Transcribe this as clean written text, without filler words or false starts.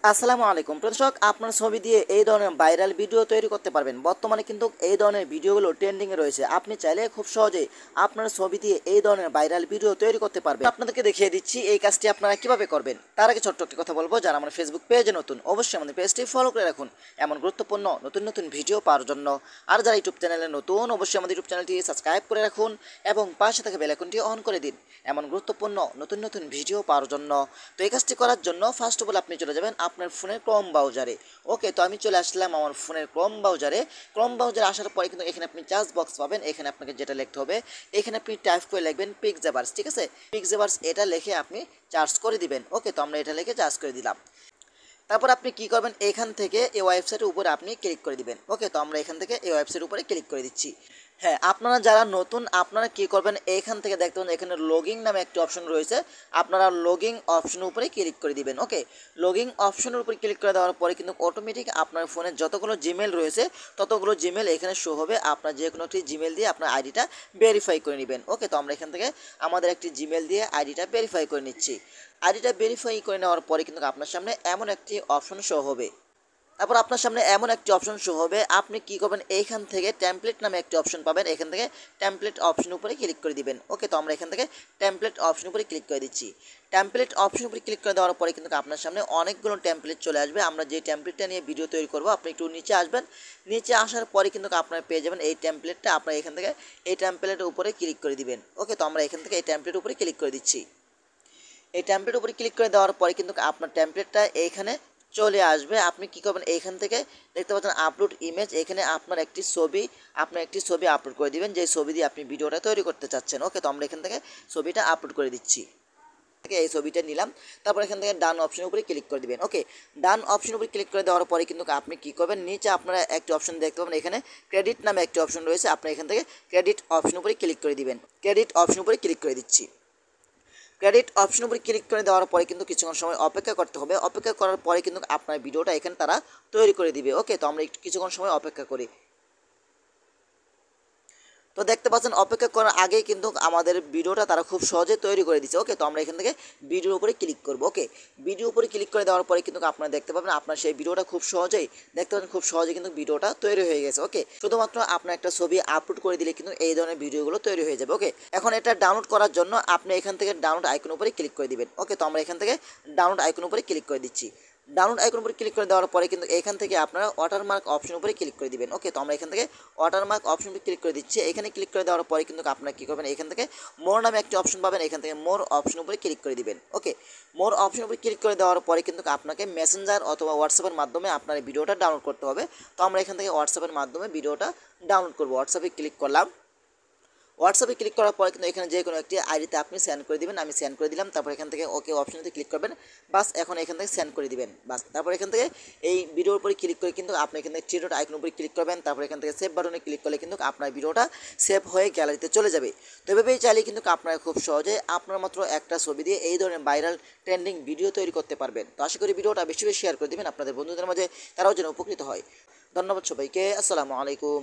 আসসালামু আলাইকুম দর্শক, আপনার ছবি দিয়ে এই ধরনের ভাইরাল ভিডিও তৈরি করতে পারবেন। বর্তমানে কিন্তু এই ধরনের ভিডিওগুলো ট্রেন্ডিংয়ে রয়েছে। আপনি চাইলে খুব সহজেই আপনার ছবি দিয়ে এই ধরনের ভাইরাল ভিডিও তৈরি করতে পারবেন। আপনাদেরকে দেখিয়ে দিচ্ছি এই কাজটি আপনারা কিভাবে করবেন। তার আগে ছোট্ট একটি কথা বলবো, যারা আমার ফেসবুক পেজে নতুন অবশ্যই আমাদের পেজটি ফলো করে রাখুন এমন গুরুত্বপূর্ণ নতুন নতুন ভিডিও পাওয়ার জন্য। আর যারা ইউটিউব চ্যানেলে নতুন অবশ্যই আমাদের ইউটিউব চ্যানেলটি সাবস্ক্রাইব করে রাখুন এবং পাশে থাকা বেল আইকনটি অন করে দিন এমন গুরুত্বপূর্ণ নতুন নতুন ভিডিও পাওয়ার জন্য। তো এই কাজটি করার জন্য ফার্স্ট অফ অল আপনি চলে যাবেন আপনার ফোনের ক্রোম ব্রাউজারে। ওকে, তো আমি চলে আসলাম আমার ফোনের ক্রোম ব্রাউজারে। ক্রোম ব্রাউজারে আসার পরে কিন্তু এখানে আপনি চার্জ বক্স পাবেন। এখানে আপনাকে যেটা লিখতে হবে, এখানে আপনি টাইপ করে লিখবেন পিক্সেভার্স। ঠিক আছে, পিক্সেভার্স এটা লিখে আপনি চার্জ করে দিবেন। ওকে, তো আমরা এটা লিখে চার্জ করে দিলাম। তারপর আপনি কি করবেন, এখান থেকে এই ওয়েবসাইটের উপরে আপনি ক্লিক করে দিবেন। ওকে, তো আমরা এখান থেকে এই ওয়েবসাইটের উপরে ক্লিক করে দিচ্ছি। হ্যাঁ, আপনারা যারা নতুন আপনারা কি করবেন, এইখান থেকে দেখতে পাবেন এখানে লগিং নামে একটি অপশন রয়েছে। আপনারা লগিং অপশনের উপরে ক্লিক করে দিবেন। ওকে, লগিং অপশনের উপরে ক্লিক করে দেওয়ার পরে কিন্তু অটোমেটিক আপনার ফোনে যতগুলো জিমেল রয়েছে ততগুলো জিমেল এখানে শো হবে। আপনার যে কোনো একটি জিমেল দিয়ে আপনার আইডিটা ভেরিফাই করে নেবেন। ওকে, তো আমরা এখান থেকে আমাদের একটি জিমেল দিয়ে আইডিটা ভেরিফাই করে নিচ্ছি। আইডিটা ভেরিফাই করে নেওয়ার পরে কিন্তু আপনার সামনে এমন একটি অপশন শো হবে। তারপর আপনার সামনে এমন একটি অপশন শো হবে। আপনি কি করবেন, এইখান থেকে টেমপ্লেট নামে একটি অপশন পাবেন। এখান থেকে টেমপ্লেট অপশন উপরে ক্লিক করে দিবেন। ওকে, তো আমরা এখান থেকে টেমপ্লেট অপশন উপরে ক্লিক করে দিচ্ছি। টেমপ্লেট অপশন উপরে ক্লিক করে দেওয়ার পরে কিন্তু আপনার সামনে অনেকগুলো টেমপ্লেট চলে আসবে। আমরা যে টেমপ্লেটটা নিয়ে ভিডিও তৈরি করব, আপনি একটু নিচে আসবেন। নিচে আসার পরে কিন্তু আপনার পেয়ে যাবেন এই টেমপ্লেটটা। আপনার এখান থেকে এই টেমপ্লেটের উপরে ক্লিক করে দিবেন। ওকে, তো আমরা এখান থেকে এই টেমপ্লেটের উপরে ক্লিক করে দিচ্ছি। এই টেমপ্লেটের উপরে ক্লিক করে দেওয়ার পরে কিন্তু আপনার টেমপ্লেটটা এইখানে চলে আসবে। আপনি কি করবেন, এইখান থেকে দেখতে পাচ্ছেন আপলোড ইমেজ। এখানে আপনার একটি ছবি আপলোড করে দিবেন, যে ছবি দিয়ে আপনি ভিডিওটা তৈরি করতে চাচ্ছেন। ওকে, তো আমরা এখান থেকে ছবিটা আপলোড করে দিচ্ছি। এই ছবিটা নিলাম। তারপর এখান থেকে ডান অপশনের উপরে ক্লিক করে দিবেন। ওকে, ডান অপশনের উপরে ক্লিক করে দেওয়ার পরে কিন্তু আপনি কি করবেন, নিচে আপনারা একটি অপশন দেখতে পাবেন, এখানে ক্রেডিট নামে একটি অপশন রয়েছে। আপনি এখান থেকে ক্রেডিট অপশনের উপরে ক্লিক করে দিবেন। ক্রেডিট অপশনের উপরে ক্লিক করে দিচ্ছি। ক্রেডিট অপশন উপরে ক্লিক করে দেওয়ার পরে কিন্তু কিছুক্ষণ সময় অপেক্ষা করতে হবে। অপেক্ষা করার পরে কিন্তু আপনার ভিডিওটা এখানে তারা তৈরি করে দিবে। ওকে, তো আমরা একটু কিছুক্ষণ সময় অপেক্ষা করি। তো দেখতে পাচ্ছেন অপেক্ষা করার আগেই কিন্তু আমাদের ভিডিওটা তারা খুব সহজে তৈরি করে দিচ্ছে। ওকে, তো আমরা এখান থেকে ভিডিওর উপরে ক্লিক করব। ওকে, ভিডিওর উপরে ক্লিক করে দেওয়ার পরে কিন্তু আপনারা দেখতে পাবেন আপনার সেই ভিডিওটা খুব সহজেই দেখতে পাবেন, খুব সহজে কিন্তু ভিডিওটা তৈরি হয়ে গেছে। ওকে, শুধুমাত্র আপনার একটা ছবি আপলোড করে দিলে কিন্তু এই ধরনের ভিডিওগুলো তৈরি হয়ে যাবে। ওকে, এখন এটা ডাউনলোড করার জন্য আপনি এখান থেকে ডাউনলোড আইকন উপরে ক্লিক করে দিবেন। ওকে, তো আমরা এখান থেকে ডাউনলোড আইকন উপরে ক্লিক করে দিচ্ছি। ডাউনলোড আইকন উপরে ক্লিক করে দেওয়ার পরে কিন্তু এখান থেকে আপনারা ওয়াটারমার্ক অপশন উপরে ক্লিক করে দিবেন। ওকে, তো আমরা এখান থেকে ওয়াটারমার্ক অপশন উপরে ক্লিক করে দিচ্ছি। এখানে ক্লিক করে দেওয়ার পরে কিন্তু আপনারা কী করবেন, এখান থেকে মোর নামে একটি অপশন পাবেন। এখান থেকে মোর অপশন উপরে ক্লিক করে দিবেন। ওকে, মোর অপশন উপরে ক্লিক করে দেওয়ার পরে কিন্তু আপনাকে মেসেঞ্জার অথবা হোয়াটসঅ্যাপের মাধ্যমে আপনার ভিডিওটা ডাউনলোড করতে হবে। তো আমরা এখান থেকে হোয়াটসঅ্যাপের মাধ্যমে ভিডিওটা ডাউনলোড করব। হোয়াটসঅ্যাপে ক্লিক করলাম। হোয়াটসঅ্যাপে ক্লিক করার পরে কিন্তু এখানে যে কোনো একটি আইডিতে আপনি সেন্ড করে দিবেন। আমি সেন্ড করে দিলাম। তারপর এখান থেকে ওকে অপশনতে ক্লিক করবেন। বাস, এখন এখান থেকে সেন্ড করে দিবেন। বাস, তারপর এখান থেকে এই ভিডিওর উপরে ক্লিক করে কিন্তু আপনি এখান থেকে থ্রি ডট আইকনের উপরে ক্লিক করবেন। তারপর এখান থেকে সেভ বাটনে ক্লিক করলে কিন্তু আপনার ভিডিওটা সেভ হয়ে গ্যালারিতে চলে যাবে। তো এভাবেই চাইলে কিন্তু আপনারা খুব সহজে আপনার মাত্র একটা ছবি দিয়ে এই ধরনের ভাইরাল ট্রেন্ডিং ভিডিও তৈরি করতে পারবেন। তো আশা করি ভিডিওটা বেশি বেশি শেয়ার করে দেবেন আপনাদের বন্ধুদের মাঝে, তারাও যেন উপকৃত হয়। ধন্যবাদ সবাইকে। আসসালামু আলাইকুম।